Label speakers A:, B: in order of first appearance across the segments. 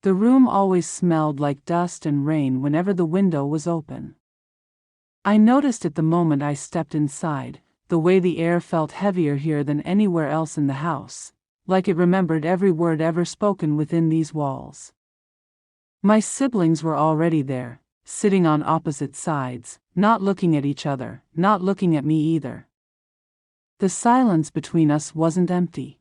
A: The room always smelled like dust and rain whenever the window was open. I noticed it the moment I stepped inside, the way the air felt heavier here than anywhere else in the house, like it remembered every word ever spoken within these walls. My siblings were already there, sitting on opposite sides, not looking at each other, not looking at me either. The silence between us wasn't empty.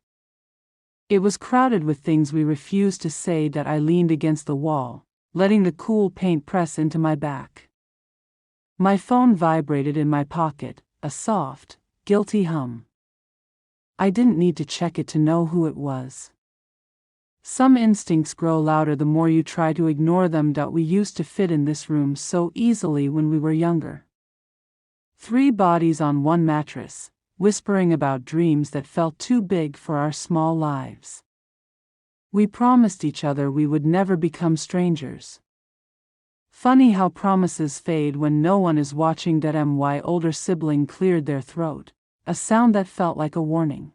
A: It was crowded with things we refused to say. That I leaned against the wall, letting the cool paint press into my back. My phone vibrated in my pocket, a soft, guilty hum. I didn't need to check it to know who it was. Some instincts grow louder the more you try to ignore them. We used to fit in this room so easily when we were younger. 3 bodies on one mattress, whispering about dreams that felt too big for our small lives. We promised each other we would never become strangers. Funny how promises fade when no one is watching. My older sibling cleared their throat, a sound that felt like a warning.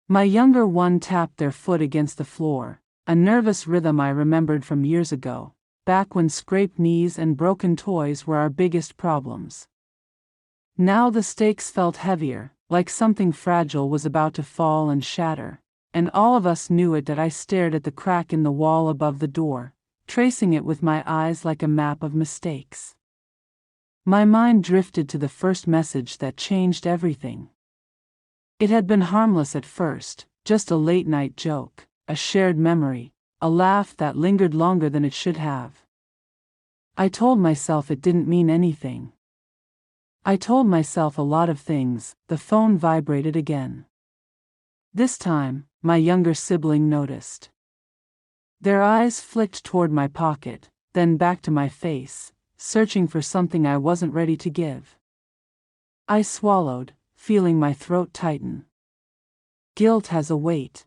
A: My younger one tapped their foot against the floor, a nervous rhythm I remembered from years ago, back when scraped knees and broken toys were our biggest problems. Now the stakes felt heavier, like something fragile was about to fall and shatter, and all of us knew it. I stared at the crack in the wall above the door, tracing it with my eyes like a map of mistakes. My mind drifted to the first message that changed everything. It had been harmless at first, just a late-night joke, a shared memory, a laugh that lingered longer than it should have. I told myself it didn't mean anything. I told myself a lot of things. The phone vibrated again. This time, my younger sibling noticed. Their eyes flicked toward my pocket, then back to my face, searching for something I wasn't ready to give. I swallowed, feeling my throat tighten. Guilt has a weight.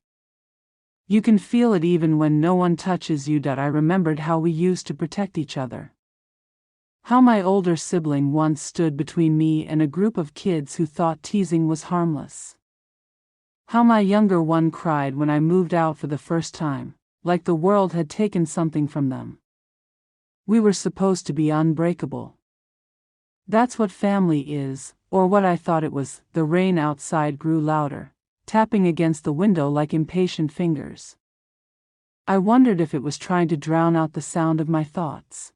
A: You can feel it even when no one touches you. I remembered how we used to protect each other. How my older sibling once stood between me and a group of kids who thought teasing was harmless. How my younger one cried when I moved out for the first time, like the world had taken something from them. We were supposed to be unbreakable. That's what family is, or what I thought it was. The rain outside grew louder, tapping against the window like impatient fingers. I wondered if it was trying to drown out the sound of my thoughts.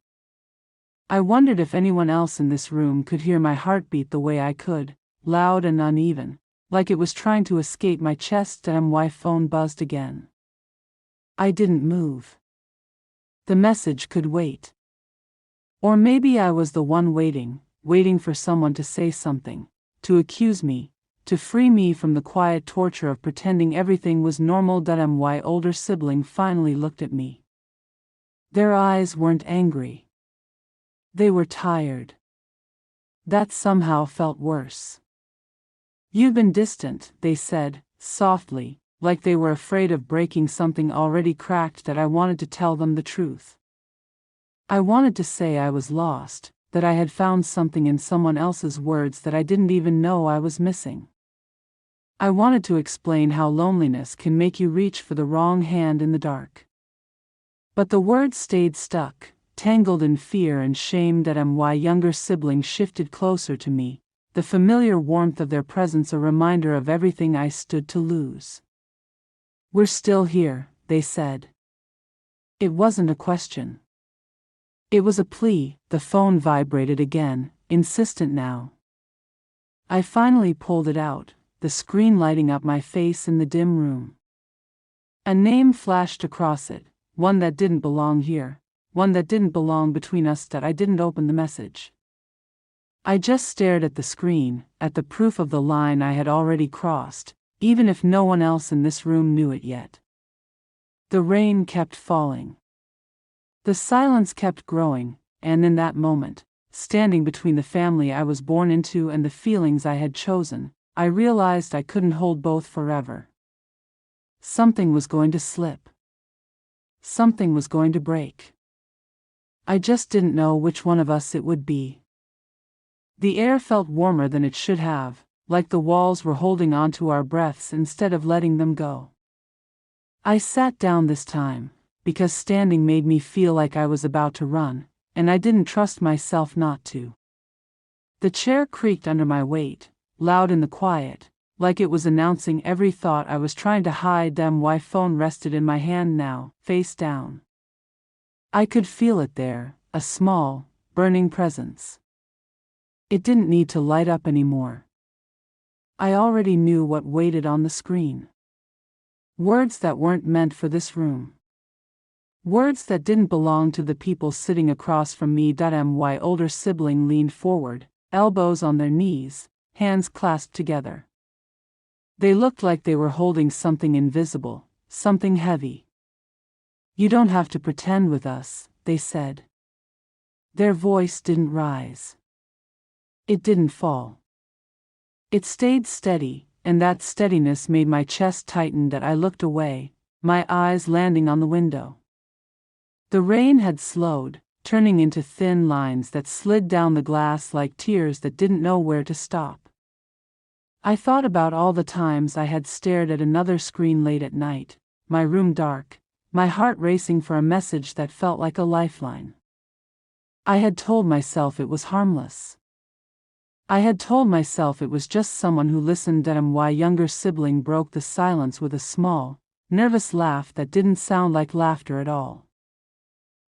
A: I wondered if anyone else in this room could hear my heartbeat the way I could, loud and uneven, like it was trying to escape my chest. My phone buzzed again. I didn't move. The message could wait. Or maybe I was the one waiting for someone to say something, to accuse me, to free me from the quiet torture of pretending everything was normal. My older sibling finally looked at me. Their eyes weren't angry. They were tired. That somehow felt worse. "You've been distant," they said, softly, like they were afraid of breaking something already cracked. I wanted to tell them the truth. I wanted to say I was lost, that I had found something in someone else's words that I didn't even know I was missing. I wanted to explain how loneliness can make you reach for the wrong hand in the dark. But the words stayed stuck, tangled in fear and shame. My younger sibling shifted closer to me, the familiar warmth of their presence a reminder of everything I stood to lose. "We're still here," they said. It wasn't a question. It was a plea. The phone vibrated again, insistent now. I finally pulled it out, the screen lighting up my face in the dim room. A name flashed across it, one that didn't belong here, one that didn't belong between us. I didn't open the message. I just stared at the screen, at the proof of the line I had already crossed, even if no one else in this room knew it yet. The rain kept falling. The silence kept growing, and in that moment, standing between the family I was born into and the feelings I had chosen, I realized I couldn't hold both forever. Something was going to slip. Something was going to break. I just didn't know which one of us it would be. The air felt warmer than it should have, like the walls were holding on to our breaths instead of letting them go. I sat down this time, because standing made me feel like I was about to run, and I didn't trust myself not to. The chair creaked under my weight, loud in the quiet, like it was announcing every thought I was trying to hide. My phone rested in my hand now, face down. I could feel it there, a small, burning presence. It didn't need to light up anymore. I already knew what waited on the screen. Words that weren't meant for this room. Words that didn't belong to the people sitting across from me. My older sibling leaned forward, elbows on their knees, hands clasped together. They looked like they were holding something invisible, something heavy. "You don't have to pretend with us," they said. Their voice didn't rise. It didn't fall. It stayed steady, and that steadiness made my chest tighten. I looked away, my eyes landing on the window. The rain had slowed, turning into thin lines that slid down the glass like tears that didn't know where to stop. I thought about all the times I had stared at another screen late at night, my room dark, my heart racing for a message that felt like a lifeline. I had told myself it was harmless. I had told myself it was just someone who listened. My younger sibling broke the silence with a small, nervous laugh that didn't sound like laughter at all.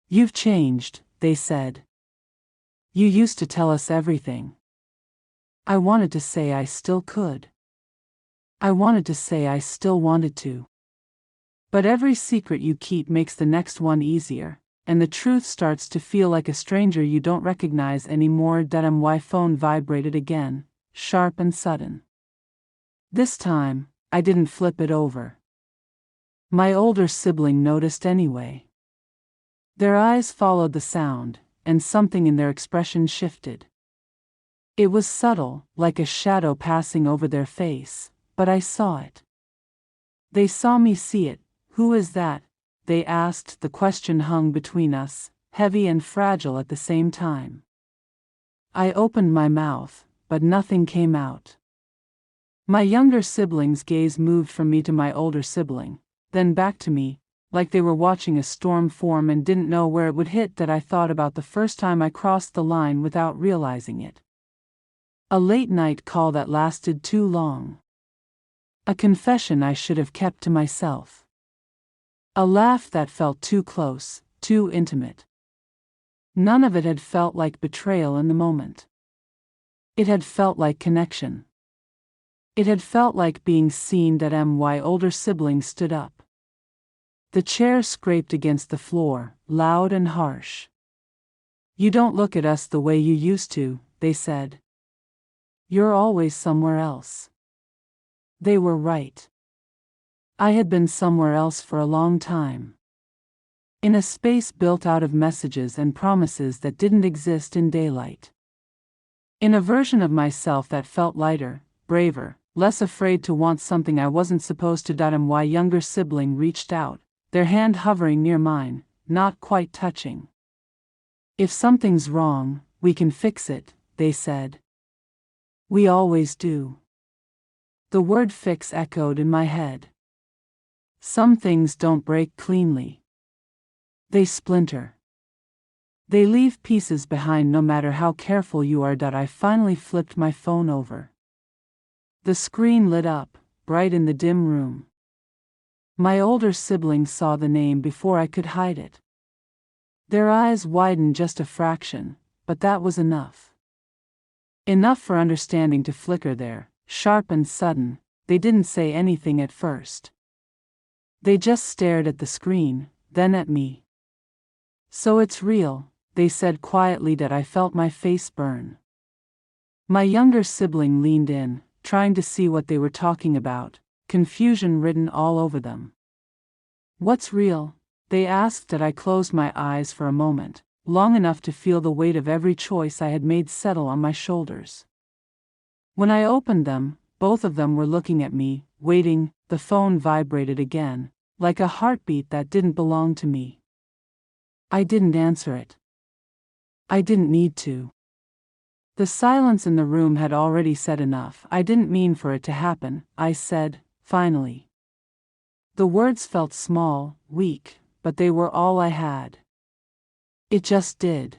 A: "You've changed," they said. "You used to tell us everything." I wanted to say I still could. I wanted to say I still wanted to. But every secret you keep makes the next one easier, and the truth starts to feel like a stranger you don't recognize anymore. My phone vibrated again, sharp and sudden. This time, I didn't flip it over. My older sibling noticed anyway. Their eyes followed the sound, and something in their expression shifted. It was subtle, like a shadow passing over their face, but I saw it. They saw me see it. "Who is that?" they asked. The question hung between us, heavy and fragile at the same time. I opened my mouth, but nothing came out. My younger sibling's gaze moved from me to my older sibling, then back to me, like they were watching a storm form and didn't know where it would hit. I thought about the first time I crossed the line without realizing it. A late night call that lasted too long. A confession I should have kept to myself. A laugh that felt too close, too intimate. None of it had felt like betrayal in the moment. It had felt like connection. It had felt like being seen. My older sibling stood up. The chair scraped against the floor, loud and harsh. "You don't look at us the way you used to," they said. "You're always somewhere else." They were right. I had been somewhere else for a long time. In a space built out of messages and promises that didn't exist in daylight. In a version of myself that felt lighter, braver, less afraid to want something I wasn't supposed to. My younger sibling reached out, their hand hovering near mine, not quite touching. "If something's wrong, we can fix it," they said. "We always do." The word fix echoed in my head. Some things don't break cleanly. They splinter. They leave pieces behind no matter how careful you are. I finally flipped my phone over. The screen lit up, bright in the dim room. My older sibling saw the name before I could hide it. Their eyes widened just a fraction, but that was enough. Enough for understanding to flicker there, sharp and sudden. They didn't say anything at first. They just stared at the screen, then at me. "So it's real," they said quietly. I felt my face burn. My younger sibling leaned in, trying to see what they were talking about, confusion written all over them. "What's real?" they asked. I closed my eyes for a moment, long enough to feel the weight of every choice I had made settle on my shoulders. When I opened them, both of them were looking at me, waiting. The phone vibrated again, like a heartbeat that didn't belong to me. I didn't answer it. I didn't need to. The silence in the room had already said enough. "I didn't mean for it to happen," I said, finally. The words felt small, weak, but they were all I had. It just did.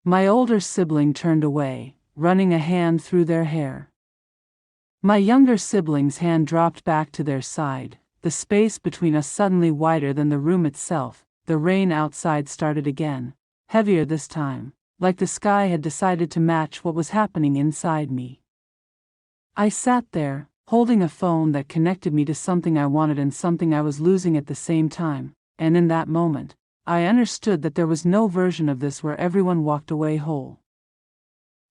A: My older sibling turned away, running a hand through their hair. My younger sibling's hand dropped back to their side, the space between us suddenly wider than the room itself. The rain outside started again, heavier this time, like the sky had decided to match what was happening inside me. I sat there, holding a phone that connected me to something I wanted and something I was losing at the same time, and in that moment, I understood that there was no version of this where everyone walked away whole.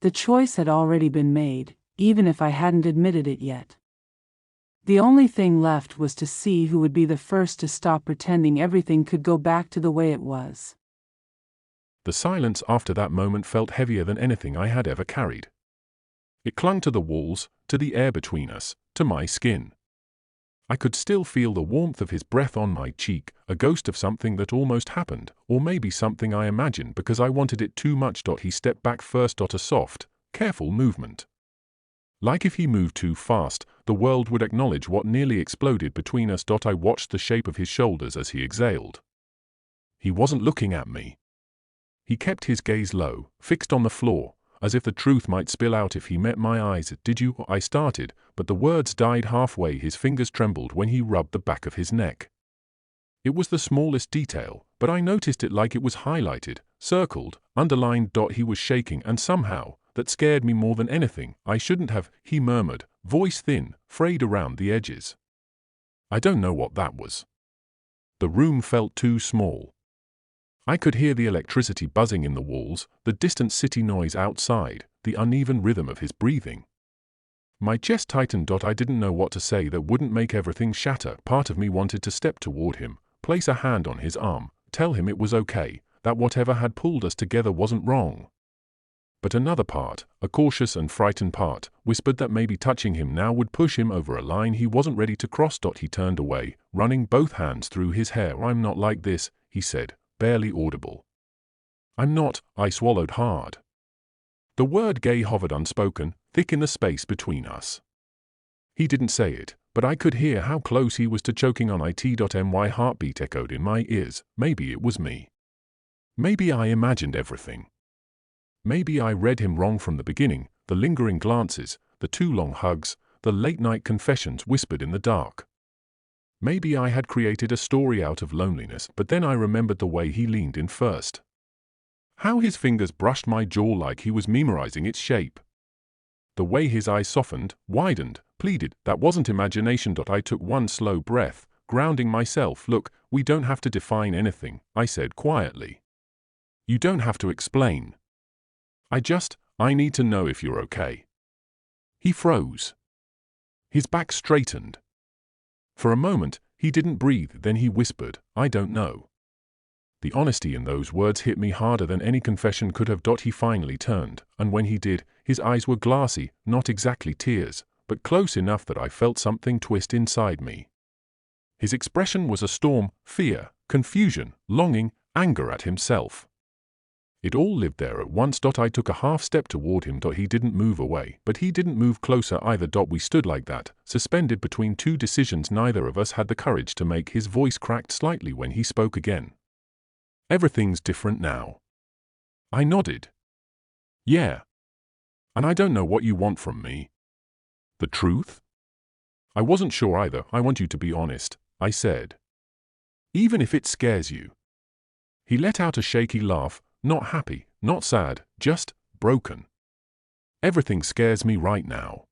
A: The choice had already been made, even if I hadn't admitted it yet. The only thing left was to see who would be the first to stop pretending everything could go back to the way it was.
B: The silence after that moment felt heavier than anything I had ever carried. It clung to the walls, to the air between us, to my skin. I could still feel the warmth of his breath on my cheek, a ghost of something that almost happened, or maybe something I imagined because I wanted it too much. He stepped back first. A soft, careful movement. Like if he moved too fast, the world would acknowledge what nearly exploded between us. I watched the shape of his shoulders as he exhaled. He wasn't looking at me. He kept his gaze low, fixed on the floor, as if the truth might spill out if he met my eyes. Did you? I started, but the words died halfway. His fingers trembled when he rubbed the back of his neck. It was the smallest detail, but I noticed it like it was highlighted, circled, underlined. He was shaking, and somehow, that scared me more than anything. I shouldn't have, he murmured, voice thin, frayed around the edges. I don't know what that was. The room felt too small. I could hear the electricity buzzing in the walls, the distant city noise outside, the uneven rhythm of his breathing. My chest tightened. I didn't know what to say that wouldn't make everything shatter. Part of me wanted to step toward him, place a hand on his arm, tell him it was okay, that whatever had pulled us together wasn't wrong. But another part, a cautious and frightened part, whispered that maybe touching him now would push him over a line he wasn't ready to cross. He turned away, running both hands through his hair. I'm not like this, he said, barely audible. I'm not. I swallowed hard. The word gay hovered unspoken, thick in the space between us. He didn't say it, but I could hear how close he was to choking on it. My heartbeat echoed in my ears. Maybe it was me. Maybe I imagined everything. Maybe I read him wrong from the beginning, the lingering glances, the too long hugs, the late-night confessions whispered in the dark. Maybe I had created a story out of loneliness, but then I remembered the way he leaned in first. How his fingers brushed my jaw like he was memorizing its shape. The way his eyes softened, widened, pleaded, that wasn't imagination. I took one slow breath, grounding myself. Look, we don't have to define anything, I said quietly. You don't have to explain. I need to know if you're okay. He froze. His back straightened. For a moment, he didn't breathe, then he whispered, I don't know. The honesty in those words hit me harder than any confession could have. He finally turned, and when he did, his eyes were glassy, not exactly tears, but close enough that I felt something twist inside me. His expression was a storm, fear, confusion, longing, anger at himself. It all lived there at once. I took a half step toward him. He didn't move away, but he didn't move closer either. We stood like that, suspended between two decisions neither of us had the courage to make. His voice cracked slightly when he spoke again. Everything's different now. I nodded. Yeah. And I don't know what you want from me. The truth? I wasn't sure either. I want you to be honest, I said. Even if it scares you. He let out a shaky laugh. Not happy, not sad, just broken. Everything scares me right now.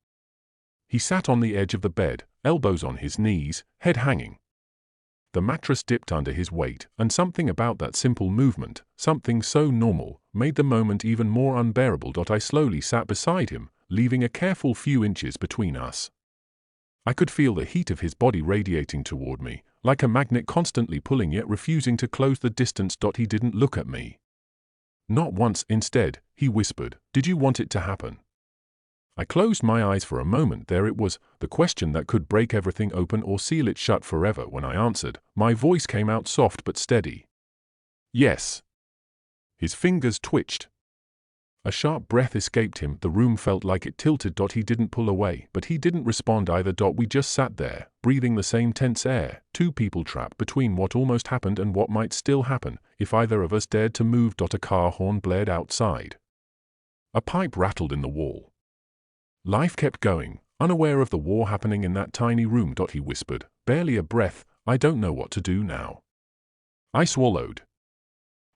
B: He sat on the edge of the bed, elbows on his knees, head hanging. The mattress dipped under his weight, and something about that simple movement, something so normal, made the moment even more unbearable. I slowly sat beside him, leaving a careful few inches between us. I could feel the heat of his body radiating toward me, like a magnet constantly pulling yet refusing to close the distance. He didn't look at me. Not once. Instead, he whispered, Did you want it to happen? I closed my eyes for a moment. There it was, the question that could break everything open or seal it shut forever. When I answered, my voice came out soft but steady. Yes. His fingers twitched. A sharp breath escaped him. The room felt like it tilted. He didn't pull away, but he didn't respond either. We just sat there, breathing the same tense air, two people trapped between what almost happened and what might still happen, if either of us dared to move. A car horn blared outside. A pipe rattled in the wall. Life kept going, unaware of the war happening in that tiny room. He whispered, barely a breath, I don't know what to do now. I swallowed.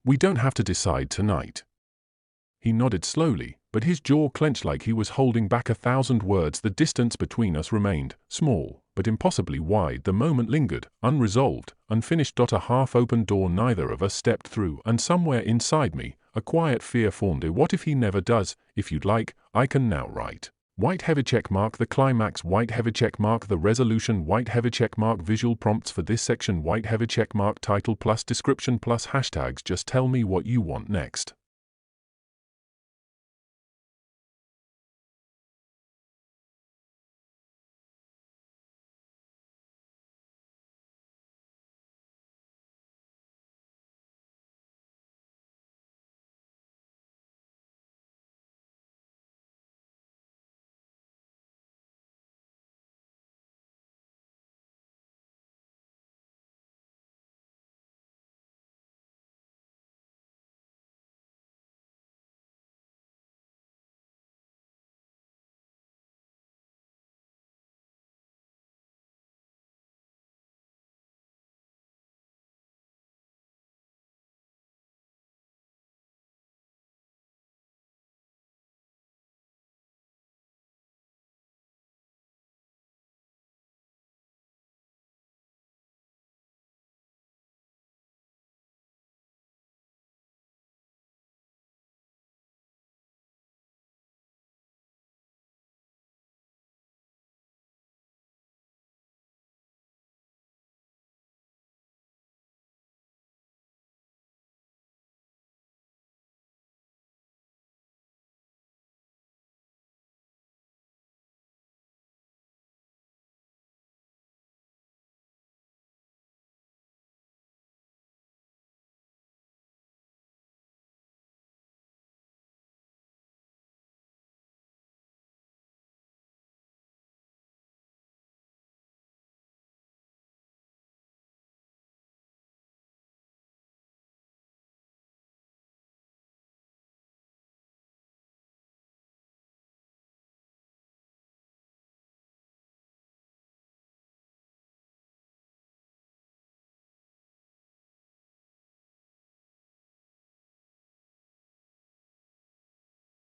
B: We don't have to decide tonight. He nodded slowly, but his jaw clenched like he was holding back 1,000 words. The distance between us remained small, but impossibly wide. The moment lingered, unresolved, unfinished. A half-open door neither of us stepped through, and somewhere inside me, a quiet fear formed. What if he never does? If you'd like, I can now write. White heavy check mark the climax, white heavy check mark the resolution, white heavy check mark visual prompts for this section, white heavy check mark title plus description plus hashtags. Just tell me what you want next.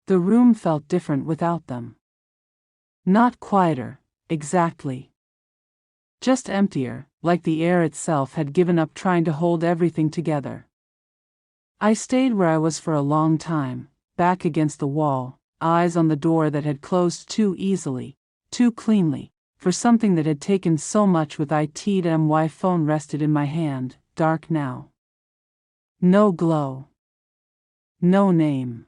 A: The room felt different without them. Not quieter, exactly. Just emptier, like the air itself had given up trying to hold everything together. I stayed where I was for a long time, back against the wall, eyes on the door that had closed too easily, too cleanly, for something that had taken so much with it. My phone rested in my hand, dark now. No glow. No name.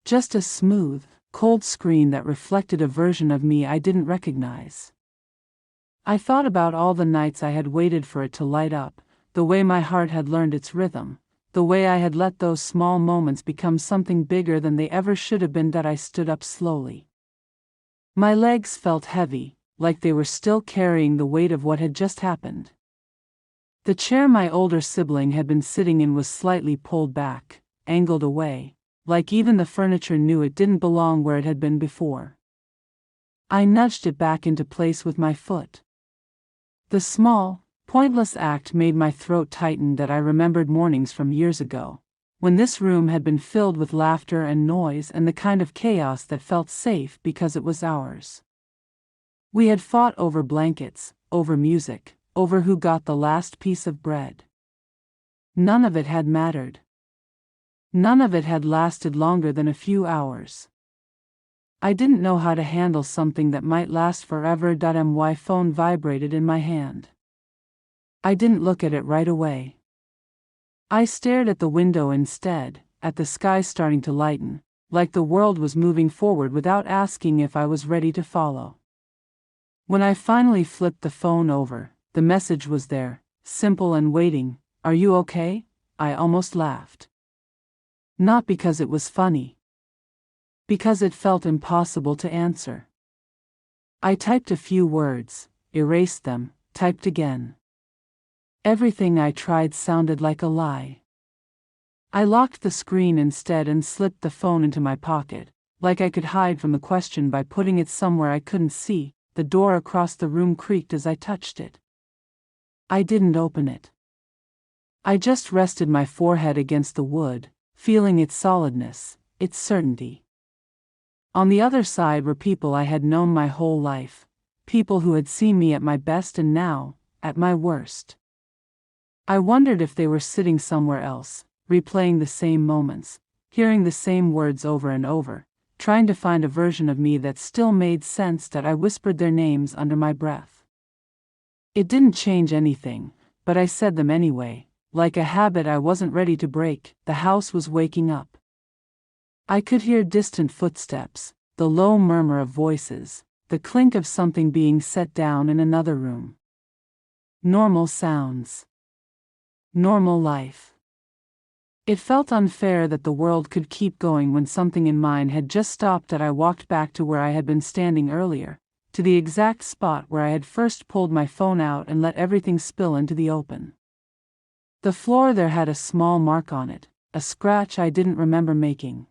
A: Just a smooth, cold screen that reflected a version of me I didn't recognize. I thought about all the nights I had waited for it to light up, the way my heart had learned its rhythm, the way I had let those small moments become something bigger than they ever should have been. I stood up slowly. My legs felt heavy, like they were still carrying the weight of what had just happened. The chair my older sibling had been sitting in was slightly pulled back, angled away, like even the furniture knew it didn't belong where it had been before. I nudged it back into place with my foot. The small, pointless act made my throat tighten. That I remembered mornings from years ago, when this room had been filled with laughter and noise and the kind of chaos that felt safe because it was ours. We had fought over blankets, over music, over who got the last piece of bread. None of it had mattered. None of it had lasted longer than a few hours. I didn't know how to handle something that might last forever. My phone vibrated in my hand. I didn't look at it right away. I stared at the window instead, at the sky starting to lighten, like the world was moving forward without asking if I was ready to follow. When I finally flipped the phone over, the message was there, simple and waiting. Are you okay? I almost laughed. Not because it was funny. because it felt impossible to answer. I typed a few words, erased them, typed again. Everything I tried sounded like a lie. I locked the screen instead and slipped the phone into my pocket, like I could hide from the question by putting it somewhere I couldn't see. The door across the room creaked as I touched it. I didn't open it. I just rested my forehead against the wood, feeling its solidness, its certainty. On the other side were people I had known my whole life, people who had seen me at my best and now, at my worst. I wondered if they were sitting somewhere else, replaying the same moments, hearing the same words over and over, trying to find a version of me that still made sense. That I whispered their names under my breath. It didn't change anything, but I said them anyway, like a habit I wasn't ready to break. The house was waking up. I could hear distant footsteps, the low murmur of voices, the clink of something being set down in another room. Normal sounds. Normal life. It felt unfair that the world could keep going when something in mine had just stopped. That I walked back to where I had been standing earlier, to the exact spot where I had first pulled my phone out and let everything spill into the open. The floor there had a small mark on it, a scratch I didn't remember making.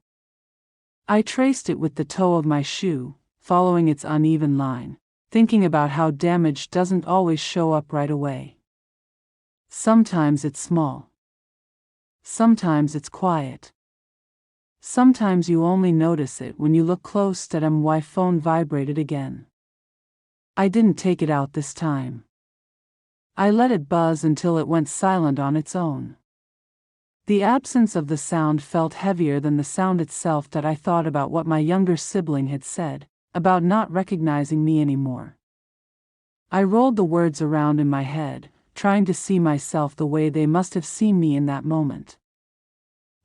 A: I traced it with the toe of my shoe, following its uneven line, thinking about how damage doesn't always show up right away. Sometimes it's small. Sometimes it's quiet. Sometimes you only notice it when you look close. That my phone vibrated again. I didn't take it out this time. I let it buzz until it went silent on its own. The absence of the sound felt heavier than the sound itself. That I thought about what my younger sibling had said, about not recognizing me anymore. I rolled the words around in my head, trying to see myself the way they must have seen me in that moment.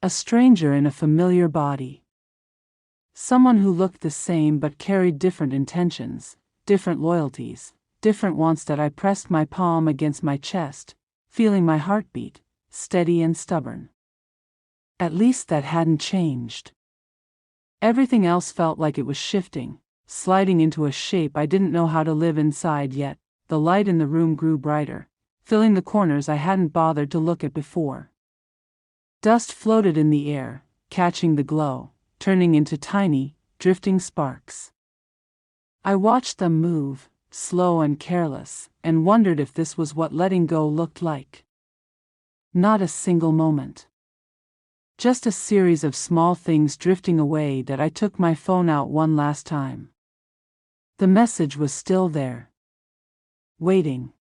A: A stranger in a familiar body. Someone who looked the same but carried different intentions, different loyalties, different wants. That I pressed my palm against my chest, feeling my heartbeat, steady and stubborn. At least that hadn't changed. Everything else felt like it was shifting, sliding into a shape I didn't know how to live inside yet. The light in the room grew brighter, filling the corners I hadn't bothered to look at before. Dust floated in the air, catching the glow, turning into tiny, drifting sparks. I watched them move, slow and careless, and wondered if this was what letting go looked like. Not a single moment. Just a series of small things drifting away. That I took my phone out one last time. The message was still there. Waiting.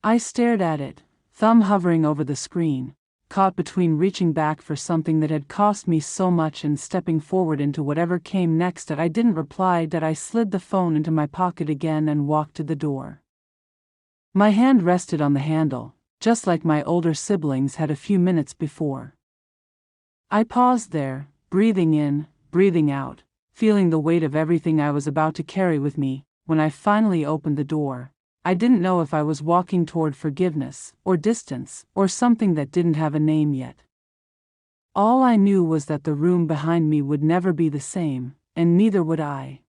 A: I stared at it, thumb hovering over the screen, caught between reaching back for something that had cost me so much and stepping forward into whatever came next. That I didn't reply. That I slid the phone into my pocket again and walked to the door. My hand rested on the handle, just like my older siblings had a few minutes before. I paused there, breathing in, breathing out, feeling the weight of everything I was about to carry with me. When I finally opened the door, I didn't know if I was walking toward forgiveness, or distance, or something that didn't have a name yet. All I knew was that the room behind me would never be the same, and neither would I.